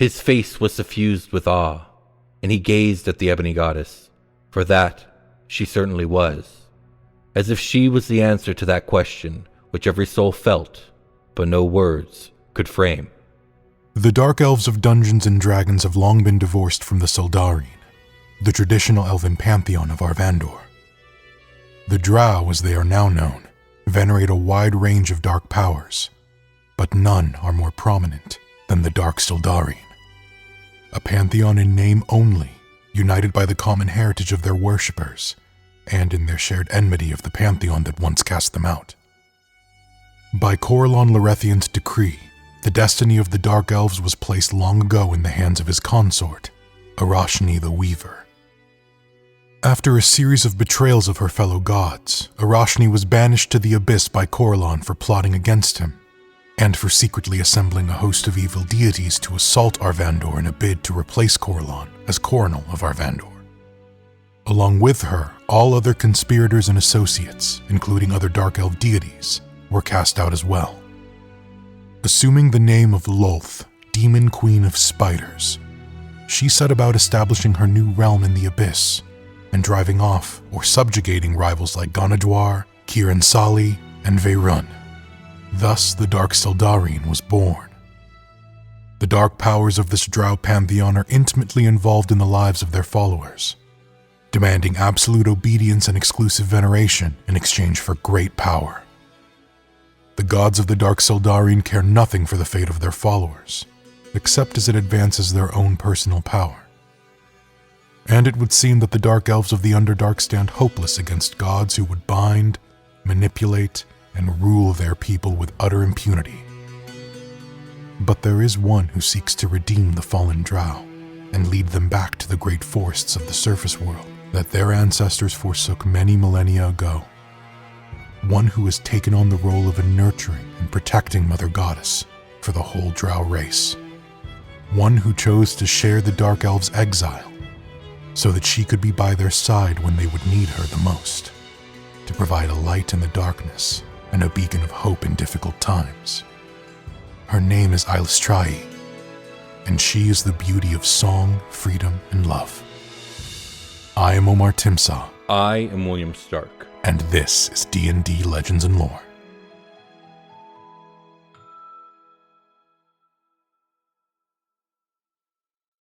His face was suffused with awe, and he gazed at the ebony goddess, for that she certainly was, as if she was the answer to that question which every soul felt, but no words could frame. The Dark Elves of Dungeons & Dragons have long been divorced from the Sildarine, the traditional elven pantheon of Arvandor. The Drow, as they are now known, venerate a wide range of dark powers, but none are more prominent than the Dark Sildarine. A pantheon in name only, united by the common heritage of their worshippers, and in their shared enmity of the pantheon that once cast them out. By Corellon Lorethian's decree, the destiny of the Dark Elves was placed long ago in the hands of his consort, Eilistraee the Weaver. After a series of betrayals of her fellow gods, Eilistraee was banished to the Abyss by Corellon for plotting against him, and for secretly assembling a host of evil deities to assault Arvandor in a bid to replace Corellon as Coronel of Arvandor. Along with her, all other conspirators and associates, including other Dark Elf deities, were cast out as well. Assuming the name of Lolth, Demon Queen of Spiders, she set about establishing her new realm in the Abyss, and driving off or subjugating rivals like Ganadwar, Kiran Sali, and Veyrun. Thus the Dark Sildarine was born. The dark powers of this Drow pantheon are intimately involved in the lives of their followers, demanding absolute obedience and exclusive veneration in exchange for great power. The gods of the Dark Sildarine care nothing for the fate of their followers, except as it advances their own personal power. And it would seem that the Dark Elves of the Underdark stand hopeless against gods who would bind, manipulate, and rule their people with utter impunity. But there is one who seeks to redeem the fallen Drow and lead them back to the great forests of the surface world that their ancestors forsook many millennia ago. One who has taken on the role of a nurturing and protecting Mother Goddess for the whole Drow race. One who chose to share the Dark Elves' exile so that she could be by their side when they would need her the most, to provide a light in the darkness and a beacon of hope in difficult times. Her name is Eilistraee, and she is the beauty of song, freedom, and love. I am Omar Timsaw. I am William Stark. And this is D&D Legends and Lore.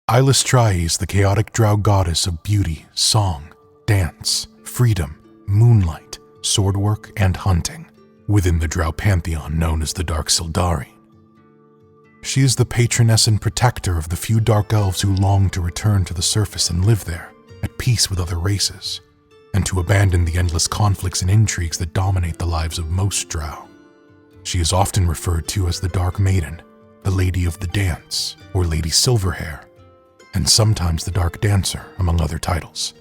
Eilistraee is the chaotic Drow goddess of beauty, song, dance, freedom, moonlight, swordwork, and hunting, within the Drow pantheon known as the Dark Sildarine. She is the patroness and protector of the few Dark Elves who long to return to the surface and live there, at peace with other races, and to abandon the endless conflicts and intrigues that dominate the lives of most Drow. She is often referred to as the Dark Maiden, the Lady of the Dance, or Lady Silverhair, and sometimes the Dark Dancer, among other titles.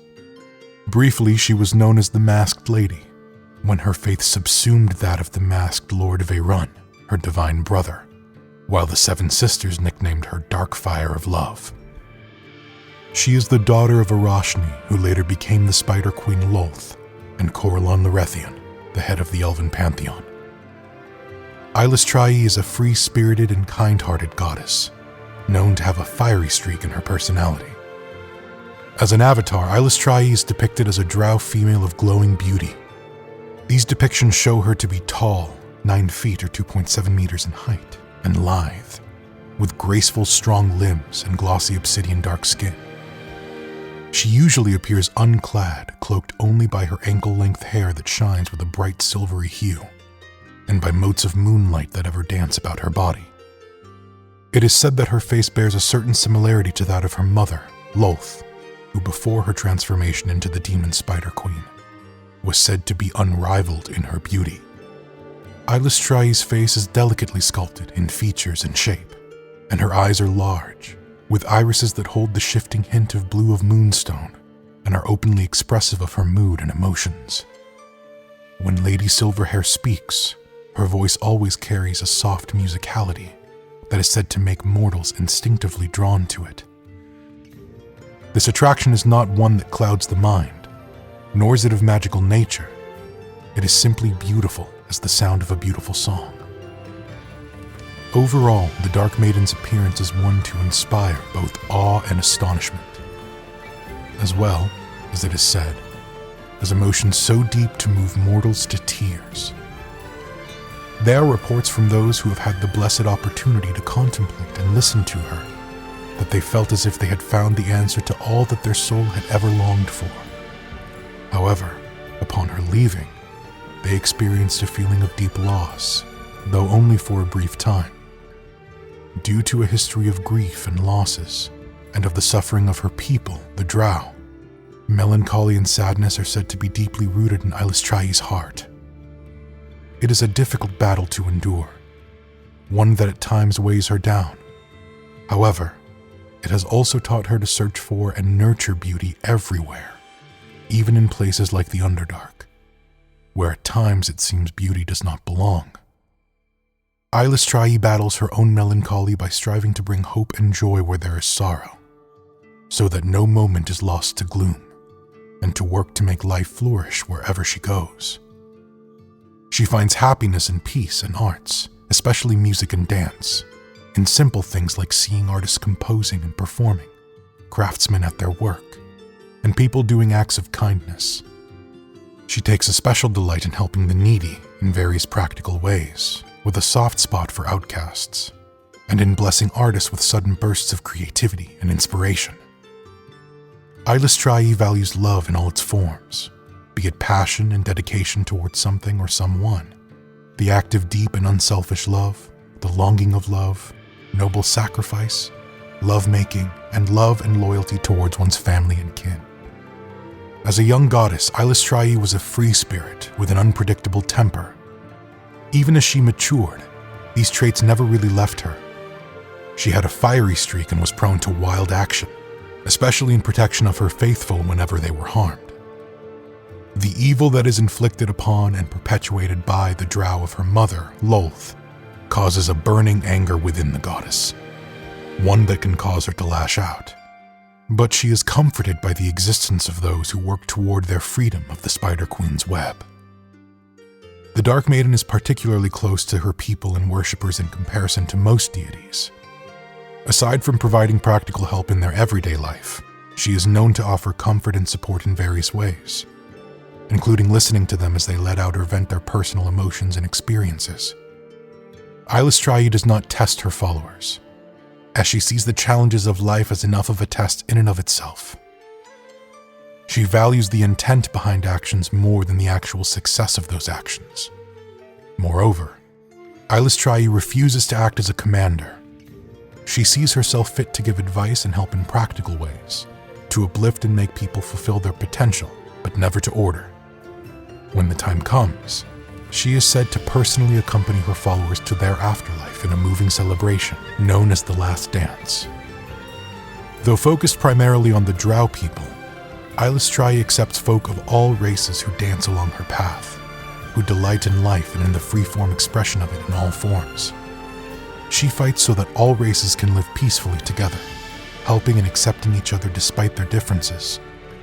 Briefly, she was known as the Masked Lady, when her faith subsumed that of the masked Lord Veyrun, her divine brother, while the Seven Sisters nicknamed her Darkfire of Love. She is the daughter of Eilistraee, who later became the Spider Queen Lolth, and Corellon Lorethian, the head of the Elven Pantheon. Eilistraee is a free-spirited and kind-hearted goddess, known to have a fiery streak in her personality. As an avatar, Eilistraee is depicted as a Drow female of glowing beauty. These depictions show her to be tall, 9 feet or 2.7 meters in height, and lithe, with graceful, strong limbs and glossy obsidian dark skin. She usually appears unclad, cloaked only by her ankle-length hair that shines with a bright silvery hue, and by motes of moonlight that ever dance about her body. It is said that her face bears a certain similarity to that of her mother, Lolth, who before her transformation into the demon Spider Queen, was said to be unrivaled in her beauty. Eilistraee's face is delicately sculpted in features and shape, and her eyes are large, with irises that hold the shifting hint of blue of moonstone and are openly expressive of her mood and emotions. When Lady Silverhair speaks, her voice always carries a soft musicality that is said to make mortals instinctively drawn to it. This attraction is not one that clouds the mind, nor is it of magical nature. It is simply beautiful as the sound of a beautiful song. Overall, the Dark Maiden's appearance is one to inspire both awe and astonishment, as well, as it is said, as emotions so deep to move mortals to tears. There are reports from those who have had the blessed opportunity to contemplate and listen to her, that they felt as if they had found the answer to all that their soul had ever longed for. However, upon her leaving, they experienced a feeling of deep loss, though only for a brief time. Due to a history of grief and losses, and of the suffering of her people, the Drow, melancholy and sadness are said to be deeply rooted in Eilistraee's heart. It is a difficult battle to endure, one that at times weighs her down. However, it has also taught her to search for and nurture beauty everywhere, even in places like the Underdark, where at times it seems beauty does not belong. Eilistraee battles her own melancholy by striving to bring hope and joy where there is sorrow, so that no moment is lost to gloom, and to work to make life flourish wherever she goes. She finds happiness and peace in arts, especially music and dance, in simple things like seeing artists composing and performing, craftsmen at their work, and people doing acts of kindness. She takes a special delight in helping the needy in various practical ways, with a soft spot for outcasts, and in blessing artists with sudden bursts of creativity and inspiration. Eilistraee values love in all its forms, be it passion and dedication towards something or someone, the act of deep and unselfish love, the longing of love, noble sacrifice, love-making, and love and loyalty towards one's family and kin. As a young goddess, Eilistraee was a free spirit with an unpredictable temper. Even as she matured, these traits never really left her. She had a fiery streak and was prone to wild action, especially in protection of her faithful whenever they were harmed. The evil that is inflicted upon and perpetuated by the Drow of her mother, Lolth, causes a burning anger within the goddess, one that can cause her to lash out. But she is comforted by the existence of those who work toward their freedom of the Spider Queen's web. The Dark Maiden is particularly close to her people and worshippers in comparison to most deities. Aside from providing practical help in their everyday life, she is known to offer comfort and support in various ways, including listening to them as they let out or vent their personal emotions and experiences. Eilistraee does not test her followers, as she sees the challenges of life as enough of a test in and of itself. She values the intent behind actions more than the actual success of those actions. Moreover, Eilistraee refuses to act as a commander. She sees herself fit to give advice and help in practical ways, to uplift and make people fulfill their potential, but never to order. When the time comes, she is said to personally accompany her followers to their afterlife in a moving celebration known as the Last Dance. Though focused primarily on the Drow people, Eilistraee accepts folk of all races who dance along her path, who delight in life and in the free-form expression of it in all forms. She fights so that all races can live peacefully together, helping and accepting each other despite their differences,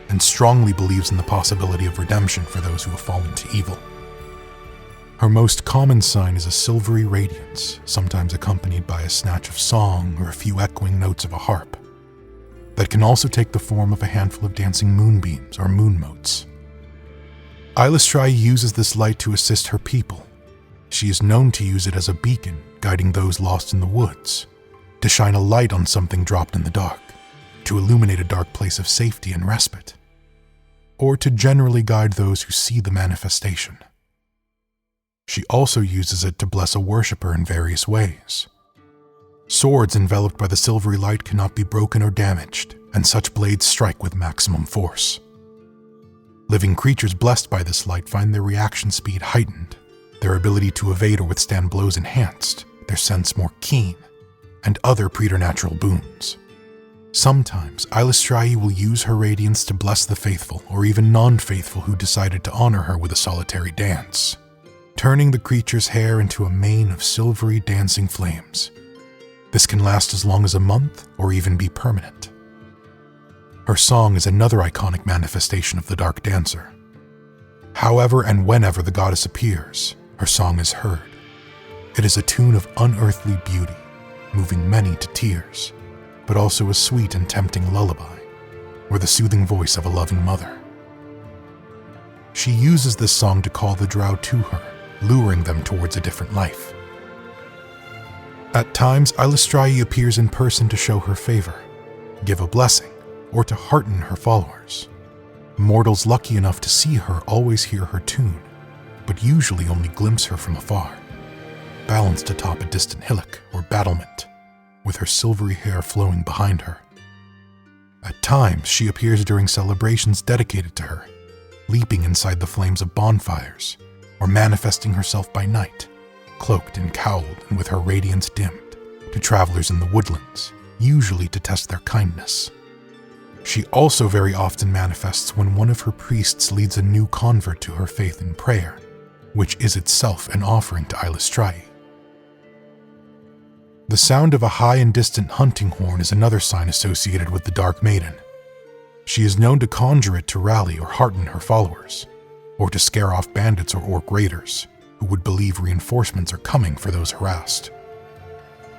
and strongly believes in the possibility of redemption for those who have fallen to evil. Her most common sign is a silvery radiance, sometimes accompanied by a snatch of song or a few echoing notes of a harp, that can also take the form of a handful of dancing moonbeams or moon motes. Eilistraee uses this light to assist her people. She is known to use it as a beacon, guiding those lost in the woods, to shine a light on something dropped in the dark, to illuminate a dark place of safety and respite, or to generally guide those who see the manifestation. She also uses it to bless a worshipper in various ways. Swords enveloped by the silvery light cannot be broken or damaged, and such blades strike with maximum force. Living creatures blessed by this light find their reaction speed heightened, their ability to evade or withstand blows enhanced, their sense more keen, and other preternatural boons. Sometimes, Eilistraee will use her radiance to bless the faithful or even non-faithful who decided to honor her with a solitary dance, turning the creature's hair into a mane of silvery dancing flames. This can last as long as a month or even be permanent. Her song is another iconic manifestation of the Dark Dancer. However and whenever the goddess appears, her song is heard. It is a tune of unearthly beauty, moving many to tears, but also a sweet and tempting lullaby, or the soothing voice of a loving mother. She uses this song to call the Drow to her, luring them towards a different life. At times, Eilistraee appears in person to show her favor, give a blessing, or to hearten her followers. Mortals lucky enough to see her always hear her tune, but usually only glimpse her from afar, balanced atop a distant hillock or battlement, with her silvery hair flowing behind her. At times, she appears during celebrations dedicated to her, leaping inside the flames of bonfires, or manifesting herself by night, cloaked and cowled and with her radiance dimmed, to travelers in the woodlands, usually to test their kindness. She also very often manifests when one of her priests leads a new convert to her faith in prayer, which is itself an offering to Eilistraee. The sound of a high and distant hunting horn is another sign associated with the Dark Maiden. She is known to conjure it to rally or hearten her followers, or to scare off bandits or orc raiders who would believe reinforcements are coming for those harassed.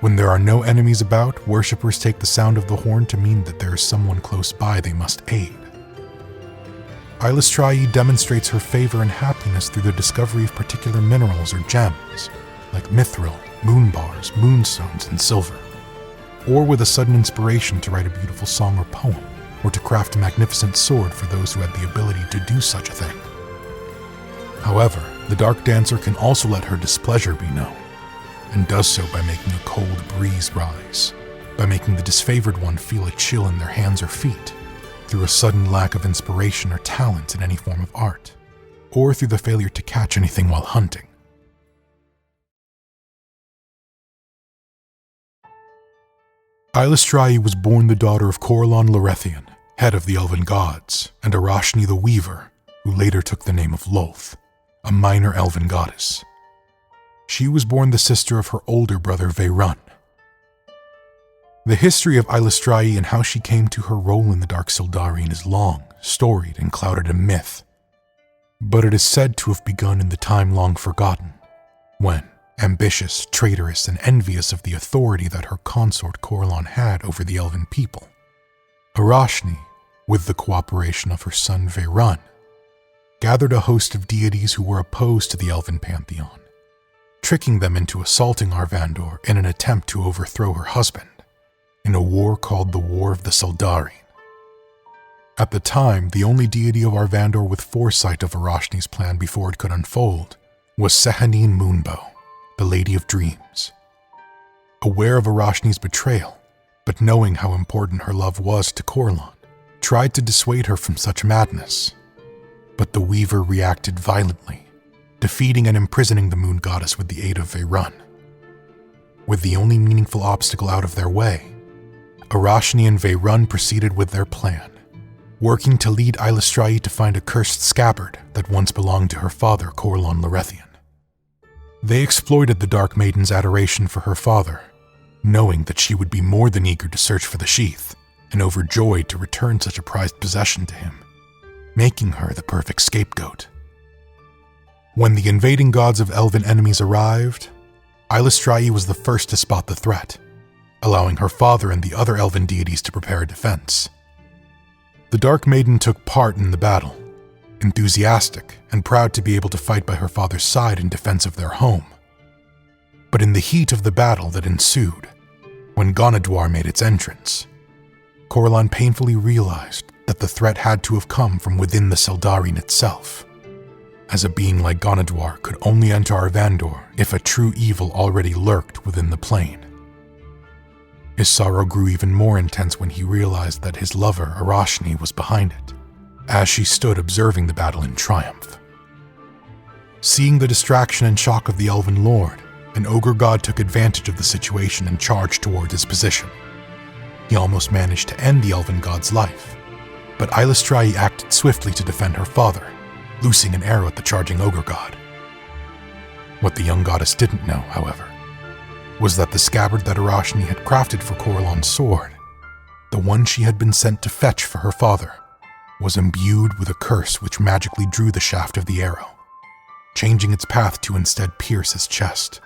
When there are no enemies about, worshippers take the sound of the horn to mean that there is someone close by they must aid. Eilistraee demonstrates her favor and happiness through the discovery of particular minerals or gems, like mithril, moonbars, moonstones, and silver, or with a sudden inspiration to write a beautiful song or poem, or to craft a magnificent sword for those who had the ability to do such a thing. However, the Dark Dancer can also let her displeasure be known, and does so by making a cold breeze rise, by making the disfavored one feel a chill in their hands or feet, through a sudden lack of inspiration or talent in any form of art, or through the failure to catch anything while hunting. Eilistraee was born the daughter of Corellon Lorethian, head of the elven gods, and Arashni the Weaver, who later took the name of Lolth, a minor elven goddess. She was born the sister of her older brother Veyrun. The history of Eilistraee and how she came to her role in the Dark Sildarien is long, storied, and clouded in myth. But it is said to have begun in the time long forgotten, when, ambitious, traitorous, and envious of the authority that her consort Corellon had over the elven people, Arashni, with the cooperation of her son Veyrun, gathered a host of deities who were opposed to the elven pantheon, tricking them into assaulting Arvandor in an attempt to overthrow her husband, in a war called the War of the Sildarien. At the time, the only deity of Arvandor with foresight of Arashni's plan before it could unfold was Sehanine Moonbow, the Lady of Dreams. Aware of Arashni's betrayal, but knowing how important her love was to Corellon, tried to dissuade her from such madness. But the Weaver reacted violently, defeating and imprisoning the moon goddess with the aid of Veyrun. With the only meaningful obstacle out of their way, Arashni and Veyrun proceeded with their plan, working to lead Eilistraee to find a cursed scabbard that once belonged to her father, Corellon Lorethian. They exploited the Dark Maiden's adoration for her father, knowing that she would be more than eager to search for the sheath, and overjoyed to return such a prized possession to him, making her the perfect scapegoat. When the invading gods of elven enemies arrived, Eilistraee was the first to spot the threat, allowing her father and the other elven deities to prepare a defense. The Dark Maiden took part in the battle, enthusiastic and proud to be able to fight by her father's side in defense of their home. But in the heat of the battle that ensued, when Gonadwar made its entrance, Corellon painfully realized that the threat had to have come from within the Sildarien itself, as a being like Gonadwar could only enter Arvandor if a true evil already lurked within the plane. His sorrow grew even more intense when he realized that his lover, Arashni, was behind it, as she stood observing the battle in triumph. Seeing the distraction and shock of the elven lord, an ogre god took advantage of the situation and charged towards his position. He almost managed to end the elven god's life, but Eilistraee acted swiftly to defend her father, loosing an arrow at the charging ogre god. What the young goddess didn't know, however, was that the scabbard that Arashni had crafted for Corellon's sword, the one she had been sent to fetch for her father, was imbued with a curse which magically drew the shaft of the arrow, changing its path to instead pierce his chest.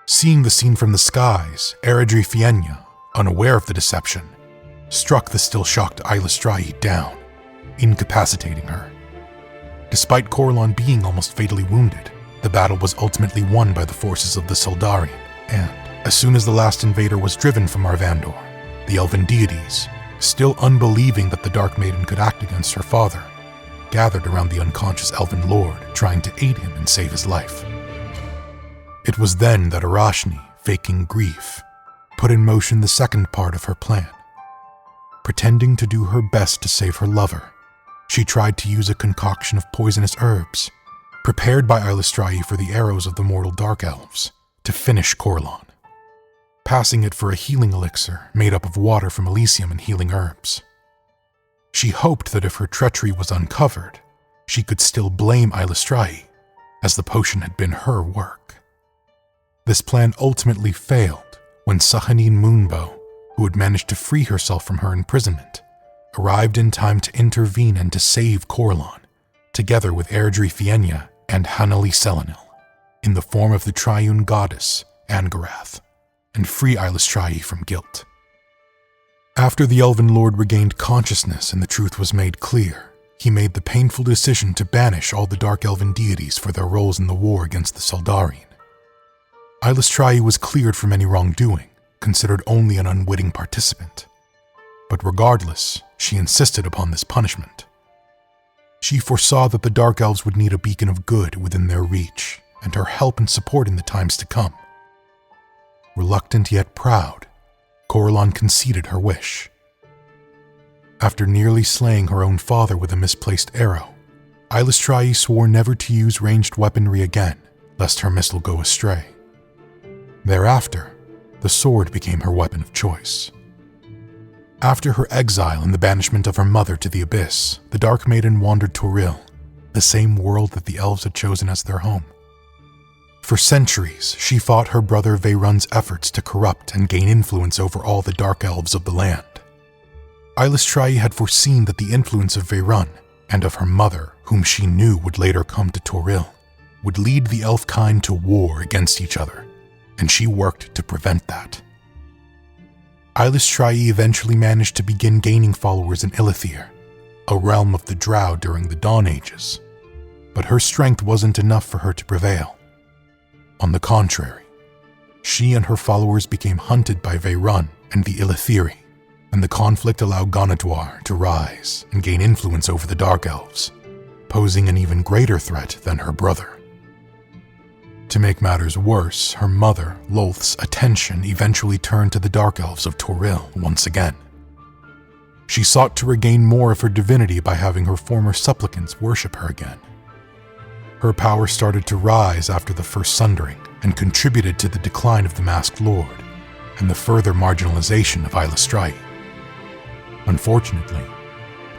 Seeing the scene from the skies, Eilistraee, unaware of the deception, struck the still shocked Eilistraee down, incapacitating her. Despite Corellon being almost fatally wounded, the battle was ultimately won by the forces of the Soldarine, and as soon as the last invader was driven from Arvandor, the elven deities, still unbelieving that the Dark Maiden could act against her father, gathered around the unconscious elven lord, trying to aid him and save his life. It was then that Eilistraee, faking grief, put in motion the second part of her plan. Pretending to do her best to save her lover, she tried to use a concoction of poisonous herbs, prepared by Eilistraee for the arrows of the mortal dark elves, to finish Corellon, passing it for a healing elixir made up of water from Elysium and healing herbs. She hoped that if her treachery was uncovered, she could still blame Eilistraee, as the potion had been her work. This plan ultimately failed when Sahanine Moonbow, who had managed to free herself from her imprisonment, arrived in time to intervene and to save Corellon, together with Eilistraee and Hanali Selenil, in the form of the triune goddess, Angarath, and free Eilistraee from guilt. After the Elven Lord regained consciousness and the truth was made clear, he made the painful decision to banish all the Dark Elven deities for their roles in the war against the Soldarine. Eilistraee was cleared from any wrongdoing, considered only an unwitting participant. But regardless, she insisted upon this punishment. She foresaw that the Dark Elves would need a beacon of good within their reach, and her help and support in the times to come. Reluctant yet proud, Corellon conceded her wish. After nearly slaying her own father with a misplaced arrow, Eilistraee swore never to use ranged weaponry again, lest her missile go astray. Thereafter, the sword became her weapon of choice. After her exile and the banishment of her mother to the Abyss, the Dark Maiden wandered Toril, the same world that the elves had chosen as their home. For centuries, she fought her brother Veyrun's efforts to corrupt and gain influence over all the Dark Elves of the land. Eilistraee had foreseen that the influence of Veyrun, and of her mother, whom she knew would later come to Toril, would lead the elf kind to war against each other, and she worked to prevent that. Eilistraee eventually managed to begin gaining followers in Ilythiir, a realm of the Drow during the Dawn Ages, but her strength wasn't enough for her to prevail. On the contrary, she and her followers became hunted by Veyrun and the Ilythiiri, and the conflict allowed Ganaduar to rise and gain influence over the Dark Elves, posing an even greater threat than her brother. To make matters worse, her mother, Lolth's attention eventually turned to the Dark Elves of Toril once again. She sought to regain more of her divinity by having her former supplicants worship her again. Her power started to rise after the First Sundering and contributed to the decline of the Masked Lord and the further marginalization of Eilistraee. Unfortunately,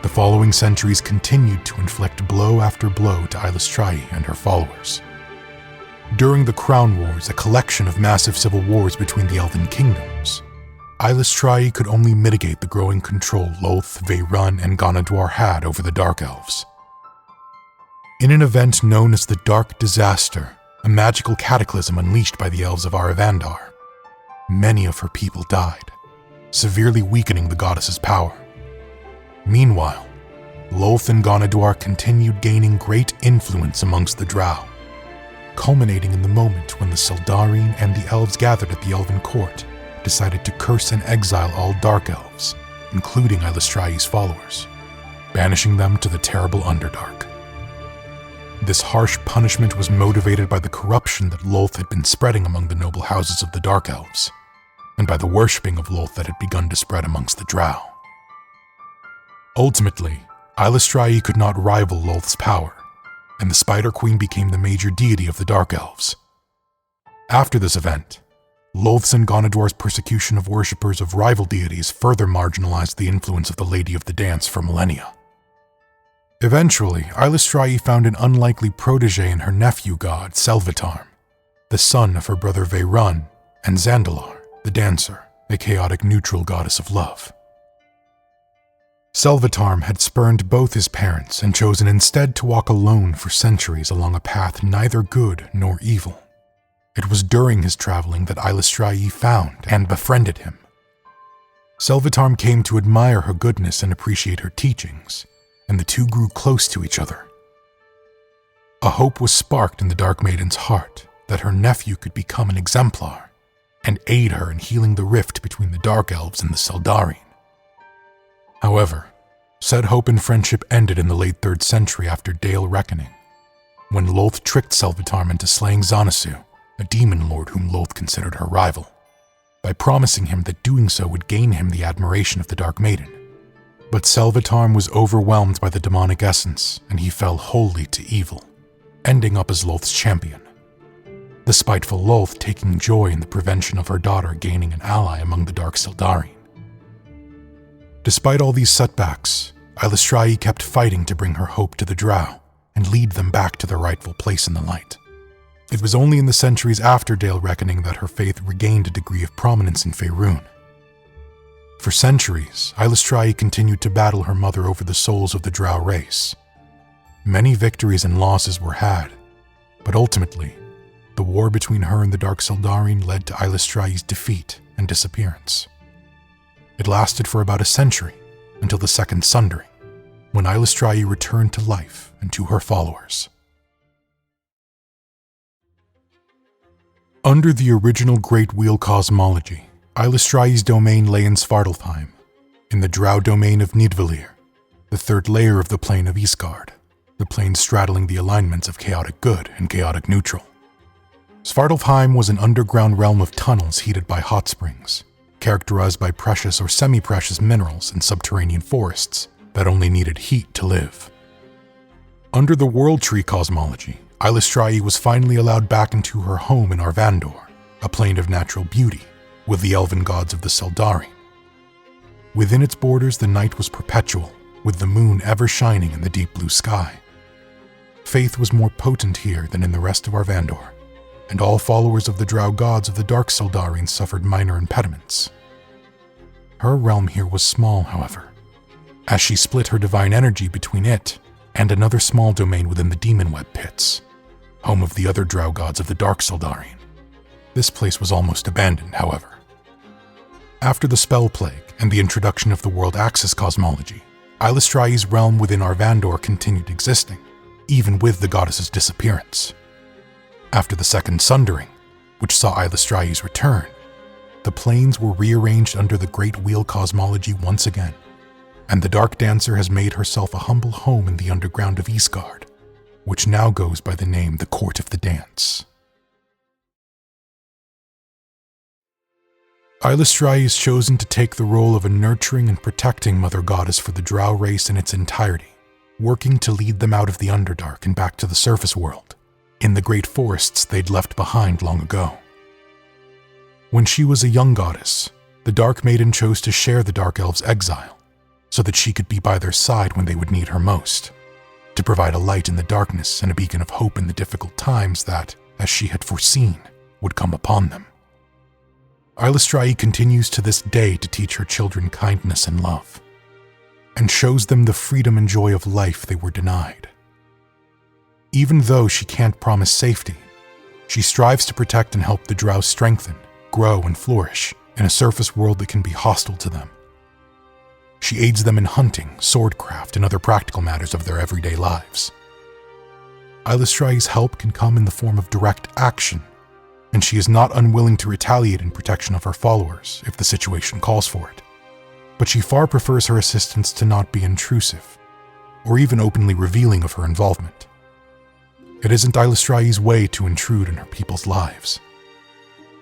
the following centuries continued to inflict blow after blow to Eilistraee and her followers. During the Crown Wars, a collection of massive civil wars between the Elven kingdoms, Eilistraee could only mitigate the growing control Lolth, Veyrun, and Ganaduar had over the Dark Elves. In an event known as the Dark Disaster, a magical cataclysm unleashed by the elves of Arvandor, many of her people died, severely weakening the goddess's power. Meanwhile, Lolth and Ganaduar continued gaining great influence amongst the Drow, culminating in the moment when the Soldarine and the elves gathered at the Elven court decided to curse and exile all Dark Elves, including Eilistraee's followers, banishing them to the terrible Underdark. This harsh punishment was motivated by the corruption that Lolth had been spreading among the noble houses of the Dark Elves, and by the worshipping of Lolth that had begun to spread amongst the Drow. Ultimately, Eilistraee could not rival Lolth's power, and the Spider Queen became the major deity of the Dark Elves. After this event, Lolth's and Ganaduar's persecution of worshippers of rival deities further marginalized the influence of the Lady of the Dance for millennia. Eventually, Eilistraee found an unlikely protege in her nephew god, Selvatarm, the son of her brother Veyrun, and Zandalar, the dancer, a chaotic neutral goddess of love. Selvatarm had spurned both his parents and chosen instead to walk alone for centuries along a path neither good nor evil. It was during his traveling that Eilistraee found and befriended him. Selvatarm came to admire her goodness and appreciate her teachings, and the two grew close to each other. A hope was sparked in the Dark Maiden's heart that her nephew could become an exemplar and aid her in healing the rift between the Dark Elves and the Seldarine. However, said hope and friendship ended in the late 3rd century after Dale Reckoning, when Lolth tricked Selvatarm into slaying Zanasu, a demon lord whom Lolth considered her rival, by promising him that doing so would gain him the admiration of the Dark Maiden. But Selvatarm was overwhelmed by the demonic essence, and he fell wholly to evil, ending up as Lolth's champion. The spiteful Lolth taking joy in the prevention of her daughter gaining an ally among the Dark Seldarine. Despite all these setbacks, Eilistraee kept fighting to bring her hope to the Drow and lead them back to their rightful place in the light. It was only in the centuries after Dale Reckoning that her faith regained a degree of prominence in Faerûn. For centuries, Eilistraee continued to battle her mother over the souls of the Drow race. Many victories and losses were had, but ultimately, the war between her and the Dark Seldarine led to Eilistraee's defeat and disappearance. It lasted for about a century, until the Second Sundering, when Eilistraee returned to life and to her followers. Under the original Great Wheel cosmology, Eilistraee's domain lay in Svartalfheim, in the Drow domain of Nidvalir, the 3rd layer of the plane of Isgard, the plane straddling the alignments of chaotic good and chaotic neutral. Svartalfheim was an underground realm of tunnels heated by hot springs, characterized by precious or semi-precious minerals and subterranean forests that only needed heat to live. Under the World Tree cosmology, Eilistraee was finally allowed back into her home in Arvandor, a plane of natural beauty, with the elven gods of the Seldarine. Within its borders, the night was perpetual, with the moon ever shining in the deep blue sky. Faith was more potent here than in the rest of Arvandor, and all followers of the Drow gods of the Dark Seldarine suffered minor impediments. Her realm here was small, however, as she split her divine energy between it and another small domain within the Demon Web Pits, home of the other Drow gods of the Dark Seldarine. This place was almost abandoned, however. After the Spell Plague and the introduction of the World Axis cosmology, Eilistraee's realm within Arvandor continued existing, even with the goddess's disappearance. After the Second Sundering, which saw Eilistraee's return, the planes were rearranged under the Great Wheel cosmology once again, and the Dark Dancer has made herself a humble home in the underground of Isgard, which now goes by the name the Court of the Dance. Eilistraee is chosen to take the role of a nurturing and protecting Mother Goddess for the Drow race in its entirety, working to lead them out of the Underdark and back to the surface world, in the great forests they'd left behind long ago. When she was a young goddess, the Dark Maiden chose to share the Dark Elves' exile, so that she could be by their side when they would need her most, to provide a light in the darkness and a beacon of hope in the difficult times that, as she had foreseen, would come upon them. Eilistraee continues to this day to teach her children kindness and love, and shows them the freedom and joy of life they were denied. Even though she can't promise safety, she strives to protect and help the Drow strengthen, grow, and flourish in a surface world that can be hostile to them. She aids them in hunting, swordcraft, and other practical matters of their everyday lives. Eilistraee's help can come in the form of direct action, and she is not unwilling to retaliate in protection of her followers if the situation calls for it. But she far prefers her assistance to not be intrusive, or even openly revealing of her involvement. It isn't Eilistraee's way to intrude in her people's lives,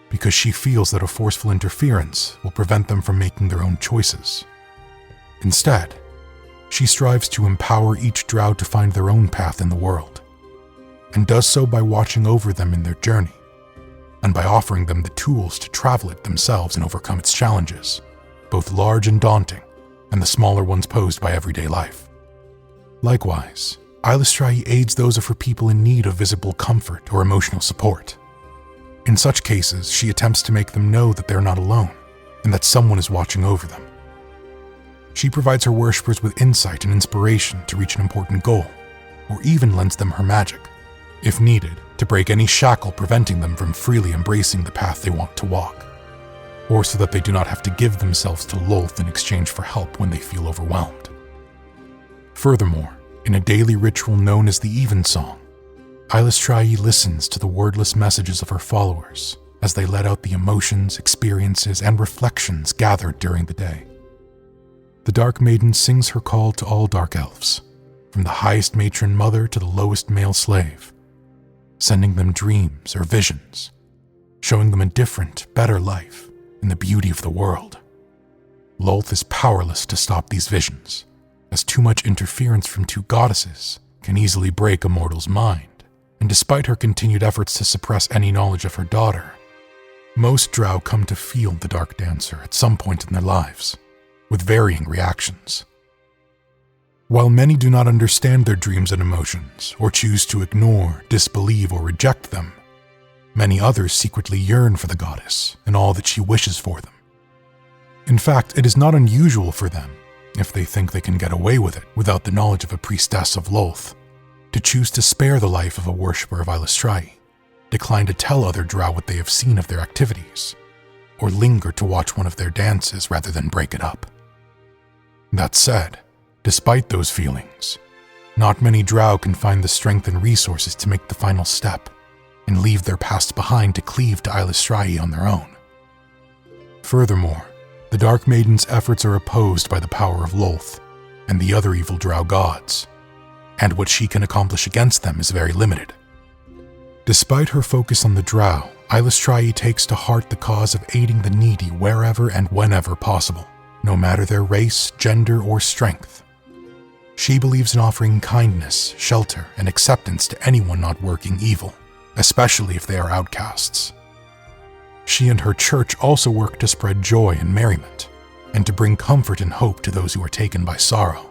because she feels that a forceful interference will prevent them from making their own choices. Instead, she strives to empower each Drow to find their own path in the world, and does so by watching over them in their journey, and by offering them the tools to travel it themselves and overcome its challenges, both large and daunting, and the smaller ones posed by everyday life. Likewise, Eilistraee aids those of her people in need of visible comfort or emotional support. In such cases, she attempts to make them know that they're not alone, and that someone is watching over them. She provides her worshippers with insight and inspiration to reach an important goal, or even lends them her magic, if needed, to break any shackle preventing them from freely embracing the path they want to walk, or so that they do not have to give themselves to Lolth in exchange for help when they feel overwhelmed. Furthermore, in a daily ritual known as the Evensong, Eilistraee listens to the wordless messages of her followers as they let out the emotions, experiences, and reflections gathered during the day. The Dark Maiden sings her call to all Dark Elves, from the highest matron mother to the lowest male slave, sending them dreams or visions, showing them a different, better life in the beauty of the world. Lolth is powerless to stop these visions, as too much interference from two goddesses can easily break a mortal's mind, and despite her continued efforts to suppress any knowledge of her daughter, most Drow come to feel the Dark Dancer at some point in their lives, with varying reactions. While many do not understand their dreams and emotions, or choose to ignore, disbelieve, or reject them, many others secretly yearn for the goddess and all that she wishes for them. In fact, it is not unusual for them, if they think they can get away with it without the knowledge of a priestess of Lolth, to choose to spare the life of a worshipper of Eilistraee, decline to tell other Drow what they have seen of their activities, or linger to watch one of their dances rather than break it up. That said, despite those feelings, not many Drow can find the strength and resources to make the final step and leave their past behind to cleave to Eilistraee on their own. Furthermore, the Dark Maiden's efforts are opposed by the power of Lolth and the other evil Drow gods, and what she can accomplish against them is very limited. Despite her focus on the Drow, Eilistraee takes to heart the cause of aiding the needy wherever and whenever possible, no matter their race, gender, or strength. She believes in offering kindness, shelter, and acceptance to anyone not working evil, especially if they are outcasts. She and her church also work to spread joy and merriment, and to bring comfort and hope to those who are taken by sorrow.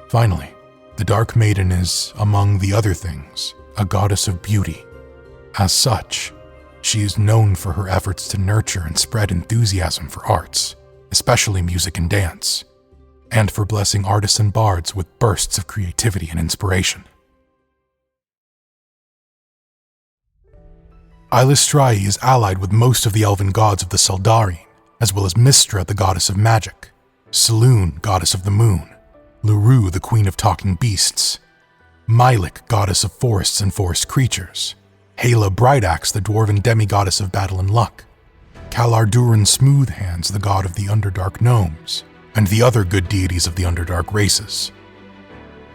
Finally, the Dark Maiden is, among the other things, a goddess of beauty. As such, she is known for her efforts to nurture and spread enthusiasm for arts, especially music and dance, and for blessing artists and bards with bursts of creativity and inspiration. Eilistraee is allied with most of the elven gods of the Seldarine, as well as Mystra, the goddess of magic, Selûne, goddess of the moon, Luru, the queen of talking beasts, Mylik, goddess of forests and forest creatures, Hela Brightaxe, the dwarven demi-goddess of battle and luck, Kalarduran Smoothhands, the god of the Underdark gnomes, and the other good deities of the Underdark races.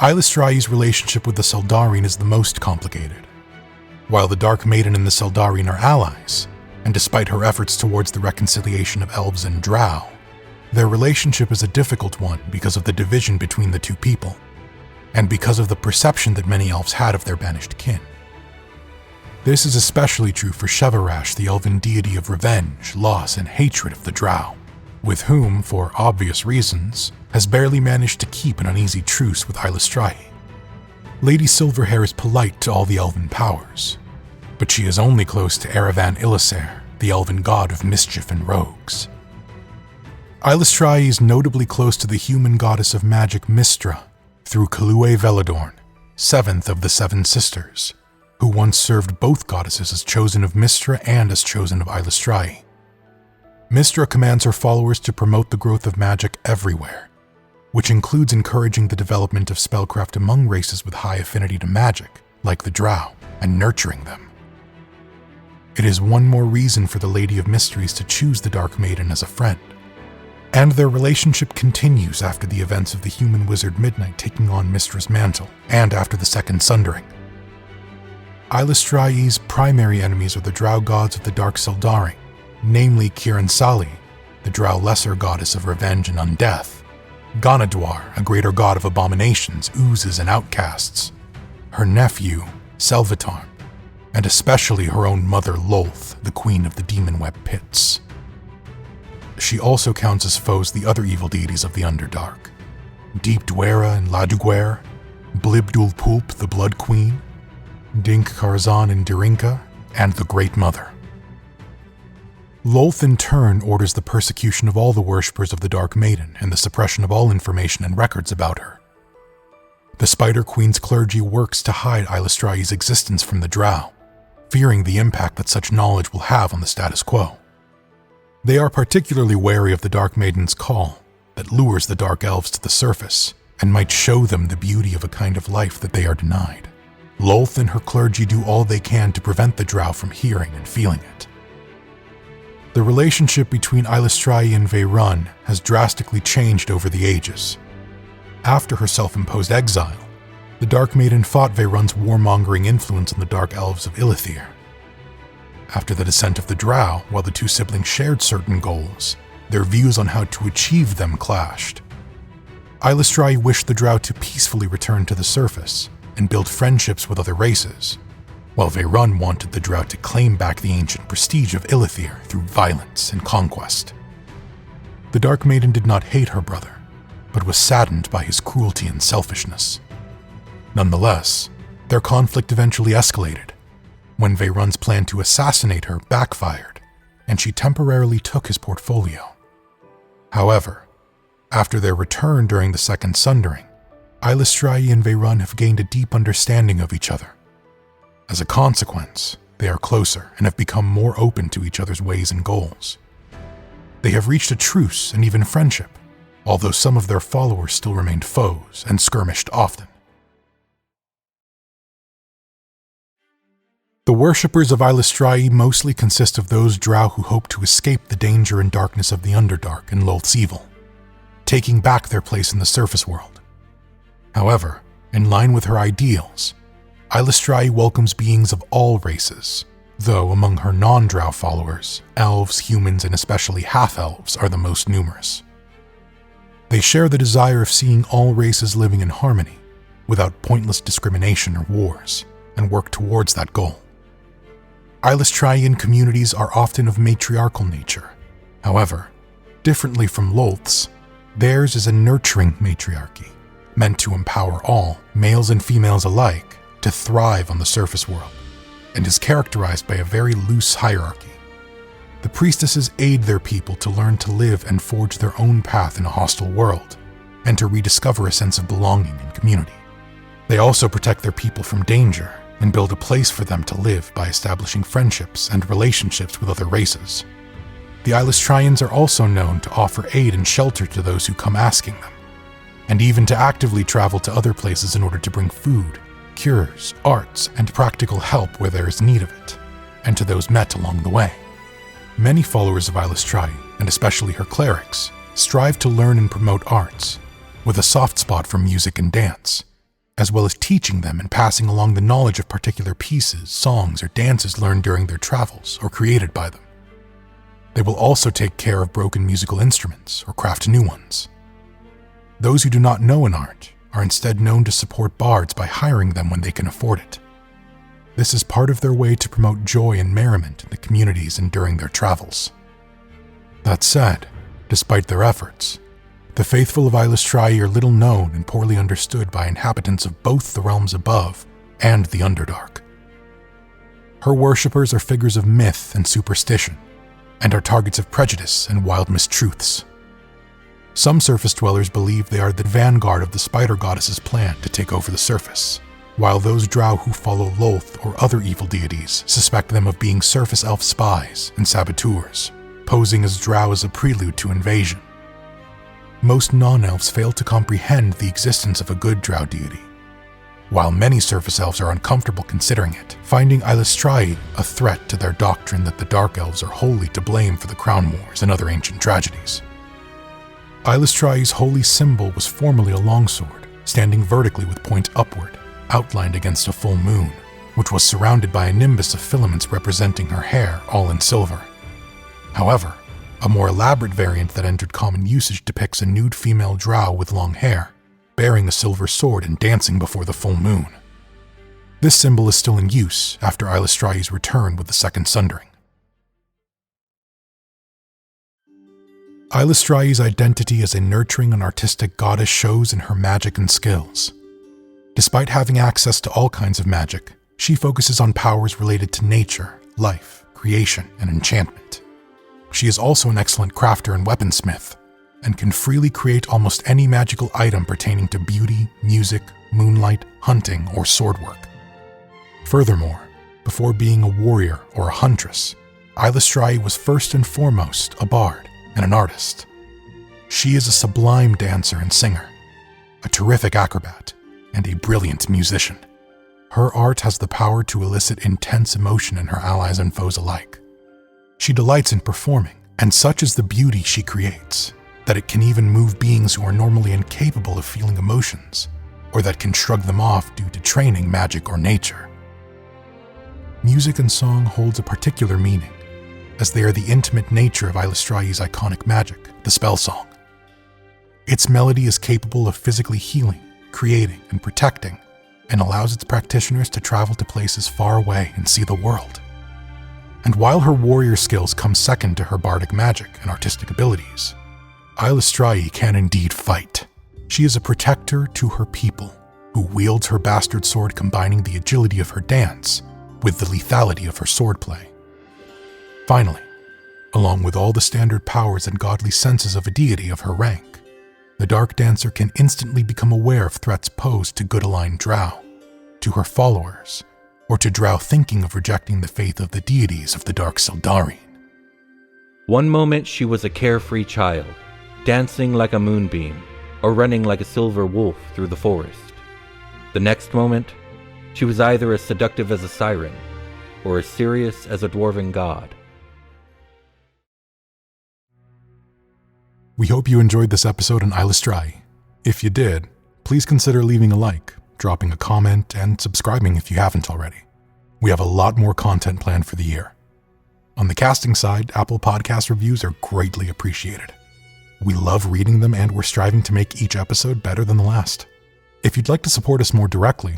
Eilistraee's relationship with the Seldarine is the most complicated. While the Dark Maiden and the Seldarine are allies, and despite her efforts towards the reconciliation of elves and Drow, their relationship is a difficult one because of the division between the two people, and because of the perception that many elves had of their banished kin. This is especially true for Shevarash, the elven deity of revenge, loss, and hatred of the Drow, with whom, for obvious reasons, has barely managed to keep an uneasy truce with Eilistraee. Lady Silverhair is polite to all the elven powers, but she is only close to Erevan Eilistraee, the elven god of mischief and rogues. Eilistraee is notably close to the human goddess of magic Mystra through Kalue Veladorn, seventh of the Seven Sisters, who once served both goddesses as chosen of Mystra and as chosen of Eilistraee. Mystra commands her followers to promote the growth of magic everywhere, which includes encouraging the development of spellcraft among races with high affinity to magic, like the Drow, and nurturing them. It is one more reason for the Lady of Mysteries to choose the Dark Maiden as a friend, and their relationship continues after the events of the human wizard Midnight taking on Mystra's mantle, and after the Second Sundering. Eilistraee's primary enemies are the Drow gods of the Dark Seldarine, namely Kiran Sali, the Drow lesser goddess of revenge and undeath, Ganadwar, a greater god of abominations, oozes, and outcasts, her nephew, Selvatarn, and especially her own mother Lolth, the queen of the demon-web pits. She also counts as foes the other evil deities of the Underdark, Deep Dwera and Laduguer, Blibdul Pulp, the Blood Queen, Dink Karzan and Dirinka, and the Great Mother. Lolth in turn orders the persecution of all the worshippers of the Dark Maiden and the suppression of all information and records about her. The Spider Queen's clergy works to hide Eilistraee's existence from the Drow, fearing the impact that such knowledge will have on the status quo. They are particularly wary of the Dark Maiden's call that lures the Dark Elves to the surface and might show them the beauty of a kind of life that they are denied. Lolth and her clergy do all they can to prevent the Drow from hearing and feeling it. The relationship between Eilistraee and Veyrun has drastically changed over the ages. After her self-imposed exile, the Dark Maiden fought Veyrun's warmongering influence on the Dark Elves of Ilythiir. After the descent of the Drow, while the two siblings shared certain goals, their views on how to achieve them clashed. Eilistraee wished the Drow to peacefully return to the surface and build friendships with other races, while Veyrun wanted the Drow to claim back the ancient prestige of Ilythiir through violence and conquest. The Dark Maiden did not hate her brother, but was saddened by his cruelty and selfishness. Nonetheless, their conflict eventually escalated when Veyrun's plan to assassinate her backfired, and she temporarily took his portfolio. However, after their return during the Second Sundering, Eilistraee and Veyrun have gained a deep understanding of each other. As a consequence, they are closer and have become more open to each other's ways and goals. They have reached a truce and even friendship, although some of their followers still remained foes and skirmished often. The worshippers of Eilistraee mostly consist of those Drow who hope to escape the danger and darkness of the Underdark and Lolth's evil, taking back their place in the surface world. However, in line with her ideals, Eilistraee welcomes beings of all races, though among her non-Drow followers, elves, humans, and especially half-elves are the most numerous. They share the desire of seeing all races living in harmony, without pointless discrimination or wars, and work towards that goal. Eilistraean communities are often of matriarchal nature. However, differently from Lolth's, theirs is a nurturing matriarchy, meant to empower all, males and females alike, to thrive on the surface world, and is characterized by a very loose hierarchy. The priestesses aid their people to learn to live and forge their own path in a hostile world, and to rediscover a sense of belonging and community. They also protect their people from danger and build a place for them to live by establishing friendships and relationships with other races. The Eilistraeans are also known to offer aid and shelter to those who come asking them, and even to actively travel to other places in order to bring food, cures, arts, and practical help where there is need of it, and to those met along the way. Many followers of Eilistraee, and especially her clerics, strive to learn and promote arts, with a soft spot for music and dance, as well as teaching them and passing along the knowledge of particular pieces, songs, or dances learned during their travels or created by them. They will also take care of broken musical instruments or craft new ones. Those who do not know an art are instead known to support bards by hiring them when they can afford it. This is part of their way to promote joy and merriment in the communities and during their travels. That said, despite their efforts, the faithful of Eilistraee are little known and poorly understood by inhabitants of both the realms above and the Underdark. Her worshippers are figures of myth and superstition, and are targets of prejudice and wild mistruths. Some surface dwellers believe they are the vanguard of the spider goddess's plan to take over the surface, while those Drow who follow Lolth or other evil deities suspect them of being surface elf spies and saboteurs, posing as Drow as a prelude to invasion. Most non-elves fail to comprehend the existence of a good Drow deity, while many surface elves are uncomfortable considering it, finding Eilistraee a threat to their doctrine that the Dark Elves are wholly to blame for the Crown Wars and other ancient tragedies. Eilistraee's holy symbol was formerly a longsword, standing vertically with point upward, outlined against a full moon, which was surrounded by a nimbus of filaments representing her hair, all in silver. However, a more elaborate variant that entered common usage depicts a nude female Drow with long hair, bearing a silver sword and dancing before the full moon. This symbol is still in use after Eilistraee's return with the Second Sundering. Eilistraee's identity as a nurturing and artistic goddess shows in her magic and skills. Despite having access to all kinds of magic, she focuses on powers related to nature, life, creation, and enchantment. She is also an excellent crafter and weaponsmith, and can freely create almost any magical item pertaining to beauty, music, moonlight, hunting, or sword work. Furthermore, Before being a warrior or a huntress, Eilistraee was first and foremost a bard and an artist. She is a sublime dancer and singer, a terrific acrobat, and a brilliant musician. Her art has the power to elicit intense emotion in her allies and foes alike. She delights in performing, and such is the beauty she creates, that it can even move beings who are normally incapable of feeling emotions, or that can shrug them off due to training, magic, or nature. Music and song holds a particular meaning, as they are the intimate nature of Eilistraee's iconic magic, the spell song. Its melody is capable of physically healing, creating, and protecting, and allows its practitioners to travel to places far away and see the world. And while her warrior skills come second to her bardic magic and artistic abilities, Eilistraee can indeed fight. She is a protector to her people, who wields her bastard sword combining the agility of her dance with the lethality of her swordplay. Finally, along with all the standard powers and godly senses of a deity of her rank, the Dark Dancer can instantly become aware of threats posed to good-aligned Drow, to her followers, or to Drow thinking of rejecting the faith of the deities of the Dark Sildarine. One moment she was a carefree child, dancing like a moonbeam, or running like a silver wolf through the forest. The next moment, she was either as seductive as a siren, or as serious as a dwarven god. We hope you enjoyed this episode on Eilistraee. If you did, please consider leaving a like, dropping a comment, and subscribing if you haven't already. We have a lot more content planned for the year. On the casting side, Apple Podcast reviews are greatly appreciated. We love reading them, and we're striving to make each episode better than the last. If you'd like to support us more directly,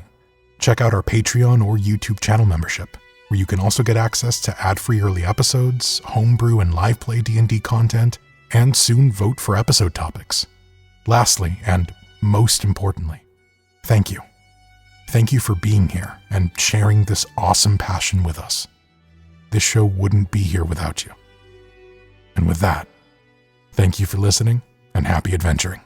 check out our Patreon or YouTube channel membership, where you can also get access to ad-free early episodes, homebrew and live play D&D content, and soon vote for episode topics. Lastly, and most importantly, thank you. Thank you for being here and sharing this awesome passion with us. This show wouldn't be here without you. And with that, thank you for listening and happy adventuring.